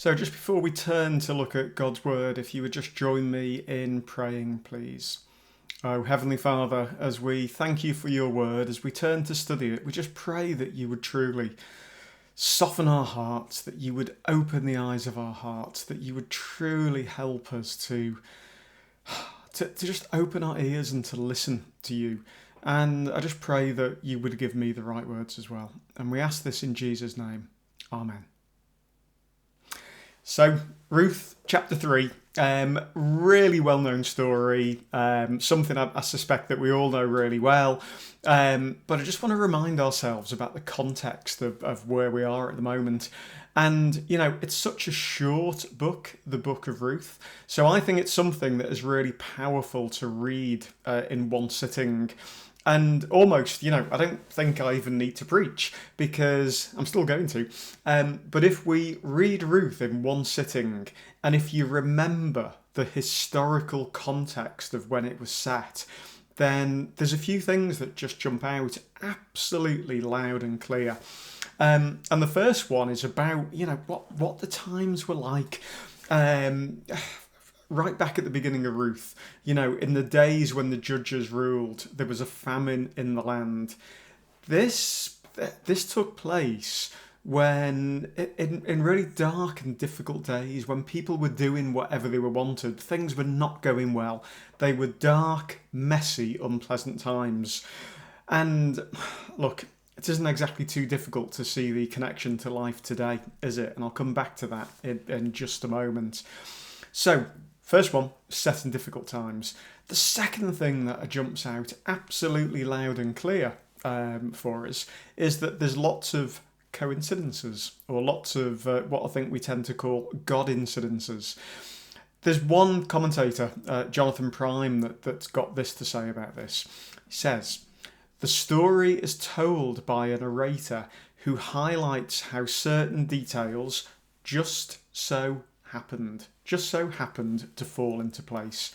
So, just before we turn to look at God's Word, if you would just join me in praying, please. Oh, Heavenly Father, as we thank you for your Word, as we turn to study it, we just pray that you would truly soften our hearts, that you would open the eyes of our hearts, that you would truly help us to just open our ears and to listen to you. And I just pray that you would give me the right words as well. And we ask this in Jesus' name. Amen. So, Ruth chapter 3, really well-known story, something I suspect that we all know really well, but I just want to remind ourselves about the context of where we are at the moment. And, you know, it's such a short book, the book of Ruth, so I think it's something that is really powerful to read in one sitting. And almost, you know, I don't think I even need to preach because I'm still going to. But if we read Ruth in one sitting, and if you remember the historical context of when it was set, then there's a few things that just jump out absolutely loud and clear. And the first one is about, you know, what the times were like. Right back at the beginning of Ruth, you know, in the days when the judges ruled, there was a famine in the land. This took place when, in really dark and difficult days, when people were doing whatever they were wanted, things were not going well. They were dark, messy, unpleasant times. And look, it isn't exactly too difficult to see the connection to life today, is it? And I'll come back to that in just a moment. So, first one, set in difficult times. The second thing that jumps out absolutely loud and clear for us is that there's lots of coincidences, or lots of what I think we tend to call God incidences. There's one commentator, Jonathan Prime, that's got this to say about this. He says, "The story is told by a narrator who highlights how certain details just so happened to fall into place.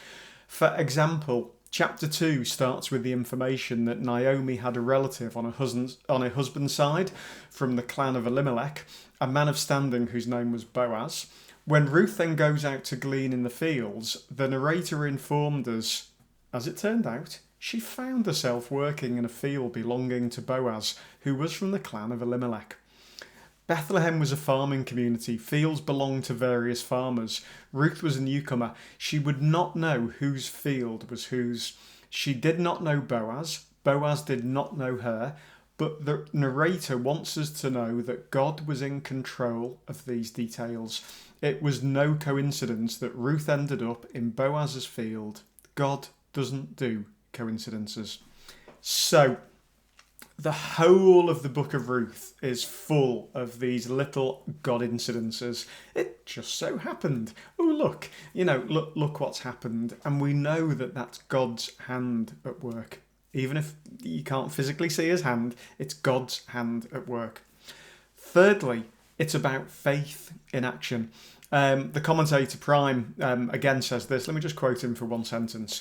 For example, chapter 2 starts with the information that Naomi had a relative on her husband's side from the clan of Elimelech, a man of standing whose name was Boaz. When Ruth then goes out to glean in the fields, the narrator informed us, as it turned out, she found herself working in a field belonging to Boaz, who was from the clan of Elimelech. Bethlehem was a farming community. Fields belonged to various farmers. Ruth was a newcomer. She would not know whose field was whose. She did not know Boaz. Boaz did not know her. But the narrator wants us to know that God was in control of these details. It was no coincidence that Ruth ended up in Boaz's field. God doesn't do coincidences." So, the whole of the book of Ruth is full of these little God incidences. It just so happened. Oh, look, you know, look what's happened. And we know that that's God's hand at work. Even if you can't physically see his hand, it's God's hand at work. Thirdly, it's about faith in action. The commentator Prime again says this. Let me just quote him for one sentence.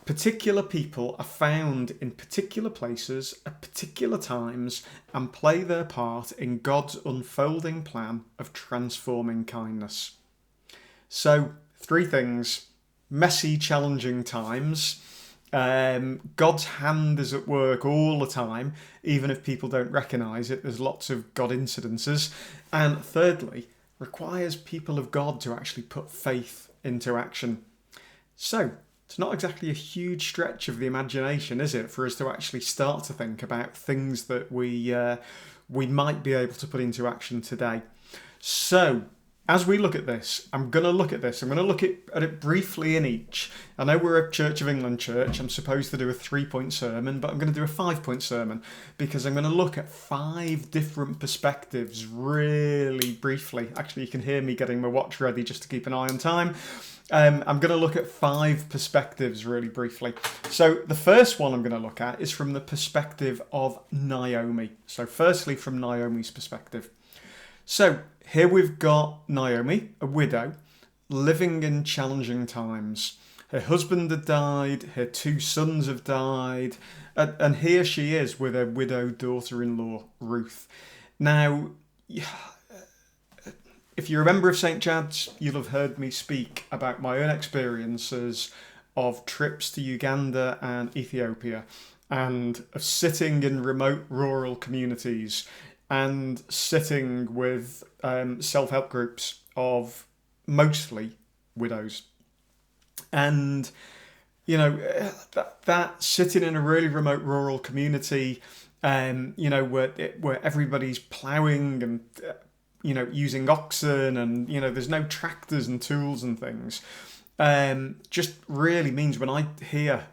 "Particular people are found in particular places at particular times and play their part in God's unfolding plan of transforming kindness." So, three things. Messy, challenging times. God's hand is at work all the time, even if people don't recognise it. There's lots of God incidences. And thirdly, requires people of God to actually put faith into action. So, it's not exactly a huge stretch of the imagination, is it, for us to actually start to think about things that we might be able to put into action today. So, as we look at this, I'm going to look at it briefly in each. I know we're a Church of England church. I'm supposed to do a 3-point sermon, but I'm going to do a 5-point sermon because I'm going to look at 5 different perspectives really briefly. Actually, you can hear me getting my watch ready just to keep an eye on time. I'm going to look at 5 perspectives really briefly. So the first one I'm going to look at is from the perspective of Naomi. So firstly, from Naomi's perspective. So here we've got Naomi, a widow, living in challenging times. Her husband had died, her 2 sons have died, and here she is with her widowed daughter-in-law, Ruth. Now, If you're a member of St. Chad's, you'll have heard me speak about my own experiences of trips to Uganda and Ethiopia, and of sitting in remote rural communities and sitting with self-help groups of mostly widows. And that sitting in a really remote rural community, where everybody's ploughing and using oxen, and there's no tractors and tools and things, just really means, when I hear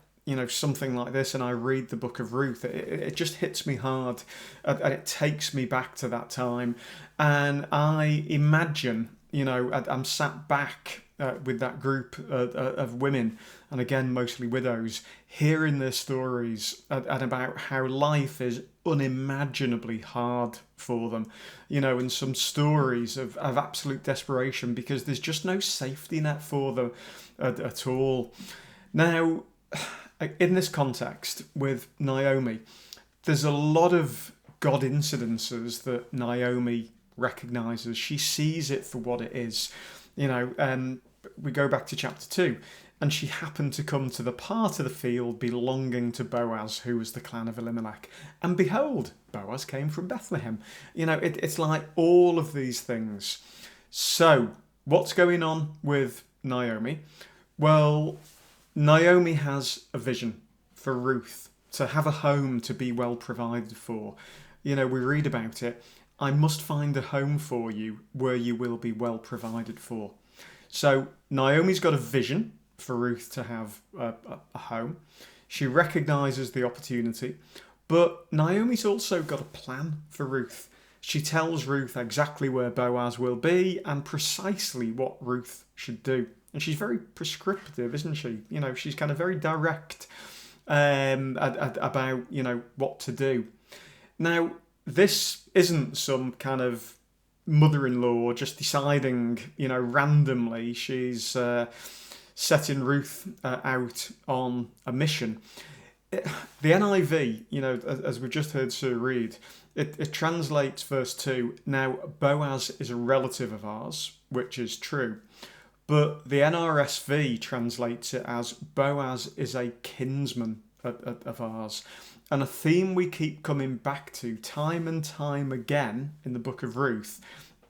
something like this and I read the book of Ruth, it just hits me hard, and it takes me back to that time. And I imagine, I'm sat back with that group of women, and again mostly widows, hearing their stories and about how life is unimaginably hard for them, and some stories of absolute desperation, because there's just no safety net for them at all. Now, in this context with Naomi, there's a lot of God incidences that Naomi recognises. She sees it for what it is. We go back to chapter 2, and she happened to come to the part of the field belonging to Boaz, who was the clan of Elimelech. And behold, Boaz came from Bethlehem. It's like all of these things. So, what's going on with Naomi? Well, Naomi has a vision for Ruth, to have a home, to be well provided for. We read about it. I must find a home for you where you will be well provided for. So Naomi's got a vision for Ruth to have a home. She recognises the opportunity, but Naomi's also got a plan for Ruth. She tells Ruth exactly where Boaz will be and precisely what Ruth should do. And she's very prescriptive, isn't she? She's kind of very direct about, what to do. Now, this isn't some kind of mother-in-law just deciding, randomly she's setting Ruth out on a mission. The NIV, as we've just heard Sir read, it translates verse 2, now Boaz is a relative of ours, which is true. But the NRSV translates it as Boaz is a kinsman of ours. And a theme we keep coming back to time and time again in the book of Ruth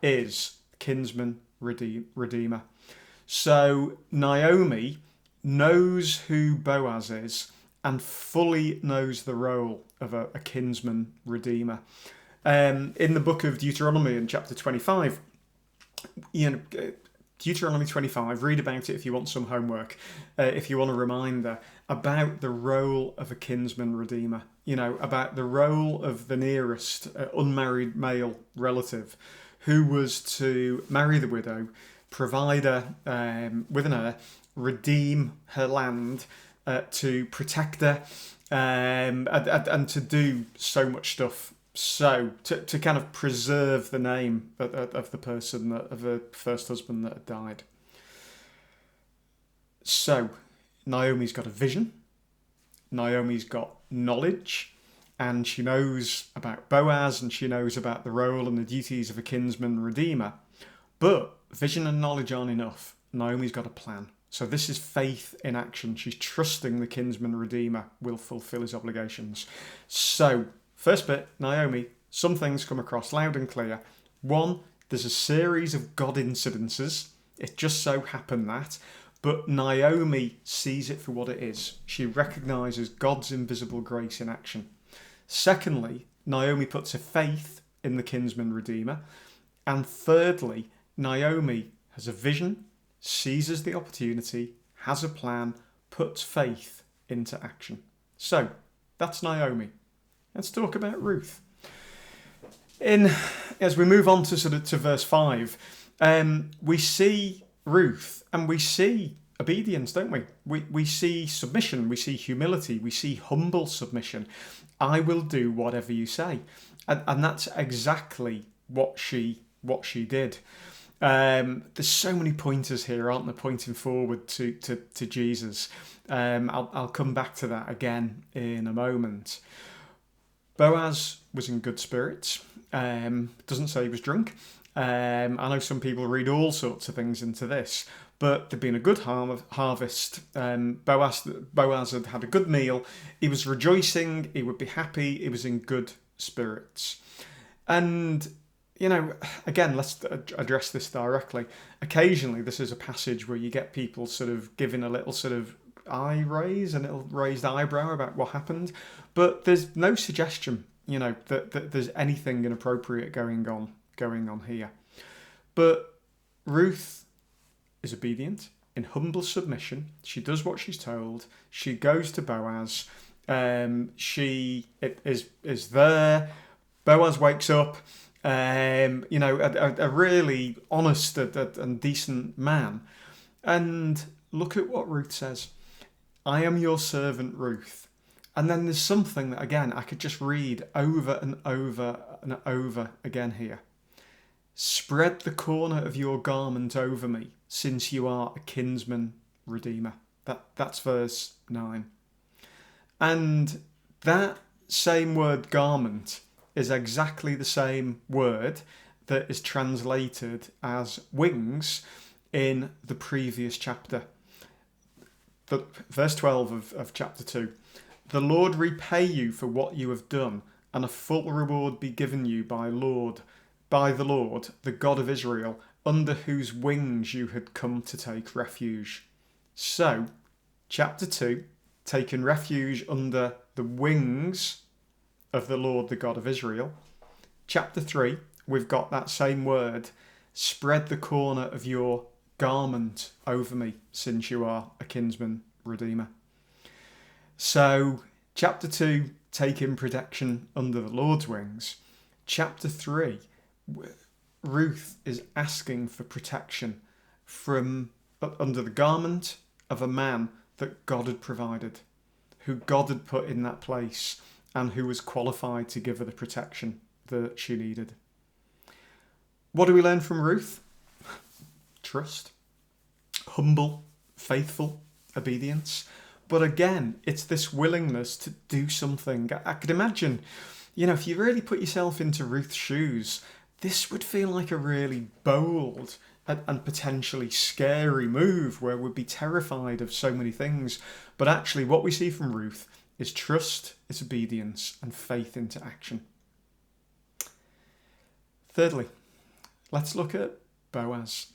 is kinsman redeemer. So Naomi knows who Boaz is and fully knows the role of a kinsman redeemer. In the book of Deuteronomy in chapter 25, Deuteronomy 25, read about it if you want some homework, if you want a reminder about the role of a kinsman redeemer, about the role of the nearest unmarried male relative who was to marry the widow, provide her with an heir, redeem her land, to protect her, and to do so much stuff. So, to kind of preserve the name of the person, of the first husband that had died. So, Naomi's got a vision. Naomi's got knowledge. And she knows about Boaz, and she knows about the role and the duties of a kinsman redeemer. But vision and knowledge aren't enough. Naomi's got a plan. So this is faith in action. She's trusting the kinsman redeemer will fulfill his obligations. So, first bit, Naomi, some things come across loud and clear. One, there's a series of God incidences. It just so happened that. But Naomi sees it for what it is. She recognises God's invisible grace in action. Secondly, Naomi puts her faith in the kinsman redeemer. And thirdly, Naomi has a vision, seizes the opportunity, has a plan, puts faith into action. So, that's Naomi. Let's talk about Ruth. As we move on to verse 5, we see Ruth and we see obedience, don't we? We see submission, we see humility, we see humble submission. I will do whatever you say. And that's exactly what she did. There's so many pointers here, aren't there, pointing forward to Jesus. I'll come back to that again in a moment. Boaz was in good spirits. Doesn't say he was drunk. I know some people read all sorts of things into this, but there'd been a good harvest. Boaz had a good meal. He was rejoicing. He would be happy. He was in good spirits. And, again, let's address this directly. Occasionally, this is a passage where you get people sort of giving a little sort of eye raise, a little raised eyebrow about what happened. But there's no suggestion, that there's anything inappropriate going on here. But Ruth is obedient, in humble submission. She does what she's told. She goes to Boaz. She is there. Boaz wakes up. A really honest and decent man. And look at what Ruth says. I am your servant, Ruth. And then there's something that, again, I could just read over and over and over again here. Spread the corner of your garment over me, since you are a kinsman redeemer. That's verse 9. And that same word garment is exactly the same word that is translated as wings in the previous chapter. Verse 12 of chapter 2. The Lord repay you for what you have done, and a full reward be given you by the Lord, the God of Israel, under whose wings you had come to take refuge. So, chapter 2, taking refuge under the wings of the Lord, the God of Israel. Chapter 3, we've got that same word, spread the corner of your garment over me, since you are a kinsman redeemer. So, chapter 2, taking protection under the Lord's wings. Chapter 3, Ruth is asking for protection from under the garment of a man that God had provided, who God had put in that place, and who was qualified to give her the protection that she needed. What do we learn from Ruth? Trust, humble, faithful obedience. But again, it's this willingness to do something. I could imagine, if you really put yourself into Ruth's shoes, this would feel like a really bold and potentially scary move where we'd be terrified of so many things. But actually, what we see from Ruth is trust, is obedience, and faith into action. Thirdly, let's look at Boaz.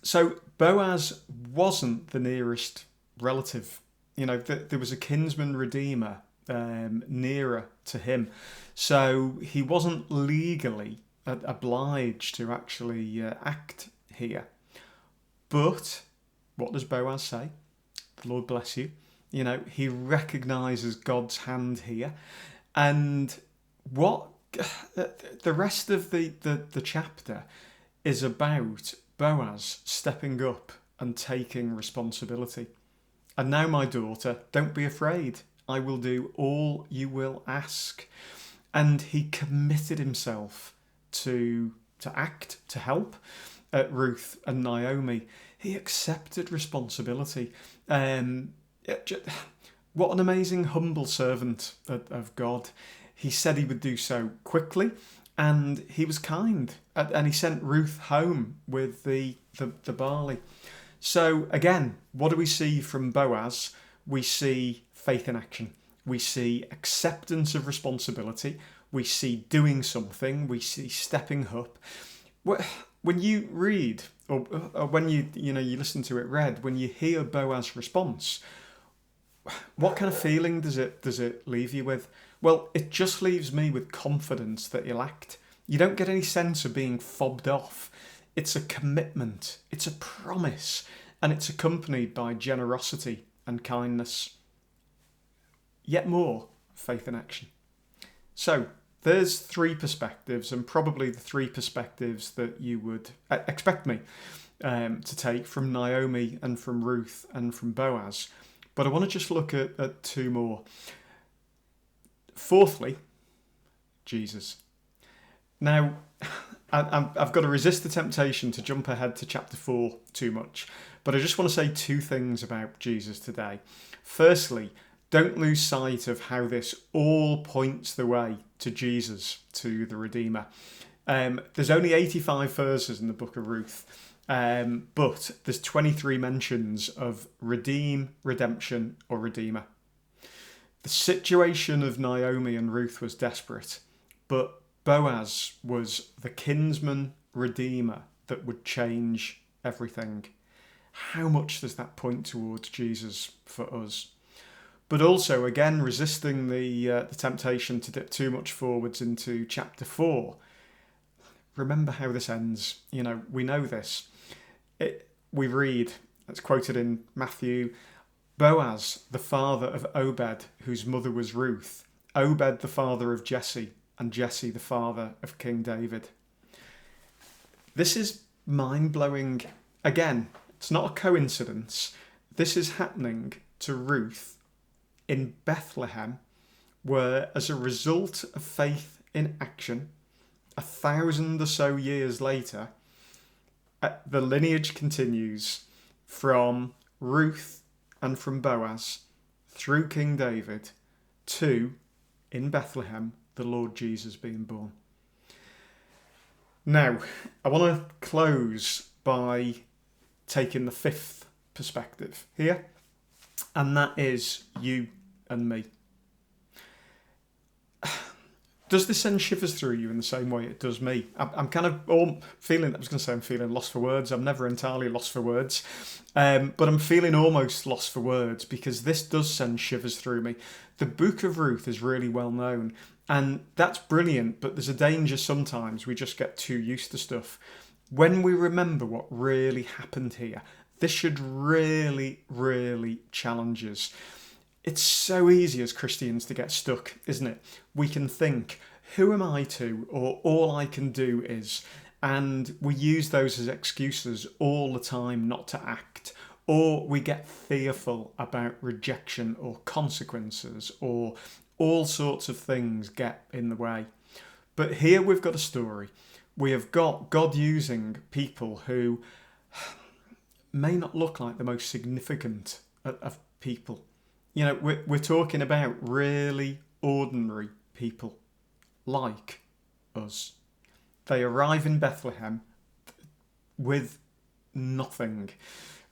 So Boaz wasn't the nearest relative. There was a kinsman redeemer nearer to him. So he wasn't legally obliged to actually act here. But what does Boaz say? The Lord bless you. He recognises God's hand here. And what the rest of the chapter is about Boaz stepping up and taking responsibility. And now, my daughter, don't be afraid. I will do all you will ask. And he committed himself to act, to help Ruth and Naomi. He accepted responsibility. What an amazing, humble servant of God. He said he would do so quickly, and he was kind. And he sent Ruth home with the barley. So again, what do we see from Boaz? We see faith in action. We see acceptance of responsibility. We see doing something. We see stepping up. When you read, or when you listen to it read, when you hear Boaz's response, what kind of feeling does it leave you with? Well, it just leaves me with confidence that he'll act. You don't get any sense of being fobbed off. It's a commitment, it's a promise, and it's accompanied by generosity and kindness. Yet more, faith in action. So, there's three perspectives, and probably the three perspectives that you would expect me to take from Naomi and from Ruth and from Boaz. But I want to just look at two more. Fourthly, Jesus. Now, I've got to resist the temptation to jump ahead to chapter 4 too much, but I just want to say two things about Jesus today. Firstly, don't lose sight of how this all points the way to Jesus, to the Redeemer. There's only 85 verses in the book of Ruth, but there's 23 mentions of redeem, redemption, or redeemer. The situation of Naomi and Ruth was desperate, but Boaz was the kinsman redeemer that would change everything. How much does that point towards Jesus for us? But also, again, resisting the temptation to dip too much forwards into chapter 4. Remember how this ends. We know this. We read, it's quoted in Matthew, Boaz, the father of Obed, whose mother was Ruth, Obed the father of Jesse, and Jesse the father of King David. This is mind-blowing. Again, it's not a coincidence. This is happening to Ruth in Bethlehem, where as a result of faith in action, 1,000 or so years later, the lineage continues from Ruth and from Boaz through King David to, in Bethlehem, the Lord Jesus being born. Now, I want to close by taking the fifth perspective here, and that is you and me. Does this send shivers through you in the same way it does me? I'm kind of feeling lost for words. I'm never entirely lost for words. But I'm feeling almost lost for words because this does send shivers through me. The book of Ruth is really well known, and that's brilliant, but there's a danger sometimes we just get too used to stuff. When we remember what really happened here, this should really, really challenge us. It's so easy as Christians to get stuck, isn't it? We can think, who am I to? Or all I can do is. And we use those as excuses all the time not to act. Or we get fearful about rejection or consequences, or all sorts of things get in the way. But here we've got a story. We have got God using people who may not look like the most significant of people. We're talking about really ordinary people like us. They arrive in Bethlehem with nothing.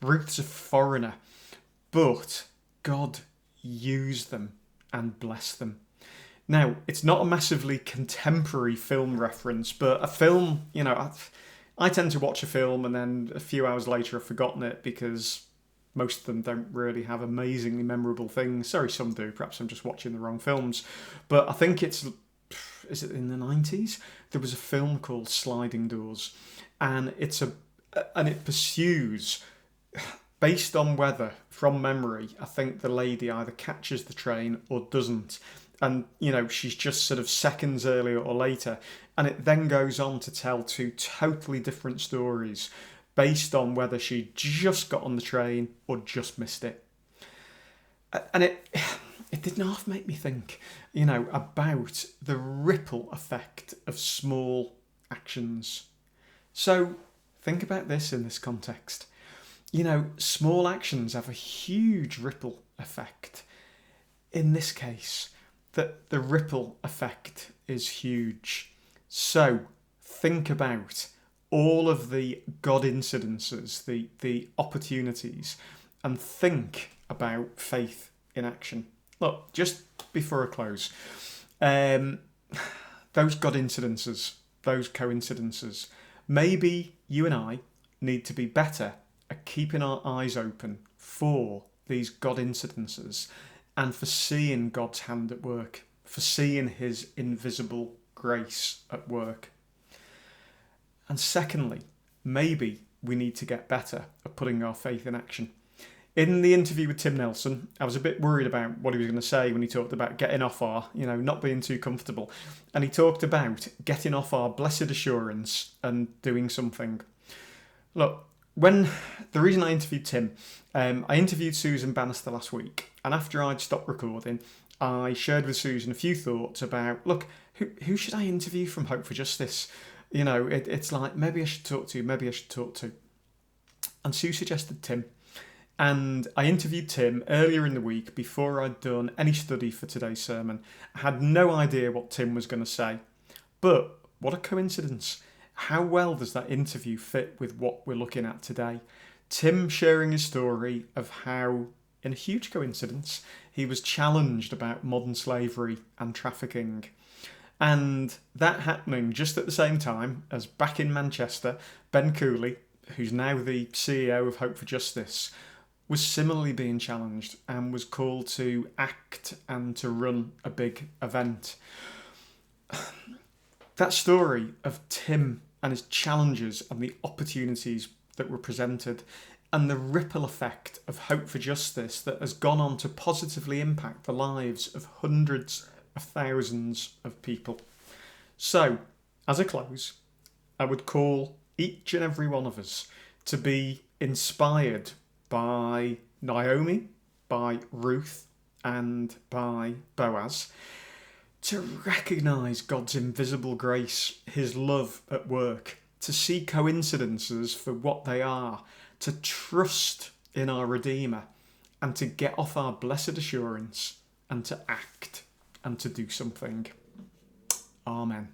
Ruth's a foreigner, but God used them and blessed them. Now, it's not a massively contemporary film reference, but a film, I tend to watch a film and then a few hours later I've forgotten it because most of them don't really have amazingly memorable things. Sorry, some do. Perhaps I'm just watching the wrong films. But I think is it in the 90s? There was a film called Sliding Doors, and it pursues, based on whether, from memory, I think the lady either catches the train or doesn't. And, she's just sort of seconds earlier or later. And it then goes on to tell two totally different stories based on whether she just got on the train or just missed it. And it didn't half make me think, about the ripple effect of small actions. So think about this in this context. Small actions have a huge ripple effect. In this case, that the ripple effect is huge. So think about all of the God incidences, the opportunities, and think about faith in action. Look, just before I close, those God incidences, those coincidences, maybe you and I need to be better at keeping our eyes open for these God incidences and for seeing God's hand at work, for seeing his invisible grace at work. And secondly, maybe we need to get better at putting our faith in action. In the interview with Tim Nelson, I was a bit worried about what he was going to say when he talked about getting off our, not being too comfortable. And he talked about getting off our blessed assurance and doing something. Look, the reason I interviewed Tim, I interviewed Susan Bannister last week. And after I'd stopped recording, I shared with Susan a few thoughts about, look, who should I interview from Hope for Justice? It's like, maybe I should talk to. And Sue suggested Tim. And I interviewed Tim earlier in the week before I'd done any study for today's sermon. I had no idea what Tim was going to say. But what a coincidence. How well does that interview fit with what we're looking at today? Tim sharing his story of how, in a huge coincidence, he was challenged about modern slavery and trafficking. And that happening just at the same time as back in Manchester, Ben Cooley, who's now the CEO of Hope for Justice, was similarly being challenged and was called to act and to run a big event. That story of Tim and his challenges and the opportunities that were presented and the ripple effect of Hope for Justice that has gone on to positively impact the lives of hundreds of thousands of people. So, as a close, I would call each and every one of us to be inspired by Naomi, by Ruth, and by Boaz, to recognise God's invisible grace, his love at work, to see coincidences for what they are, to trust in our Redeemer, and to get off our blessed assurance, and to act, and to do something. Amen.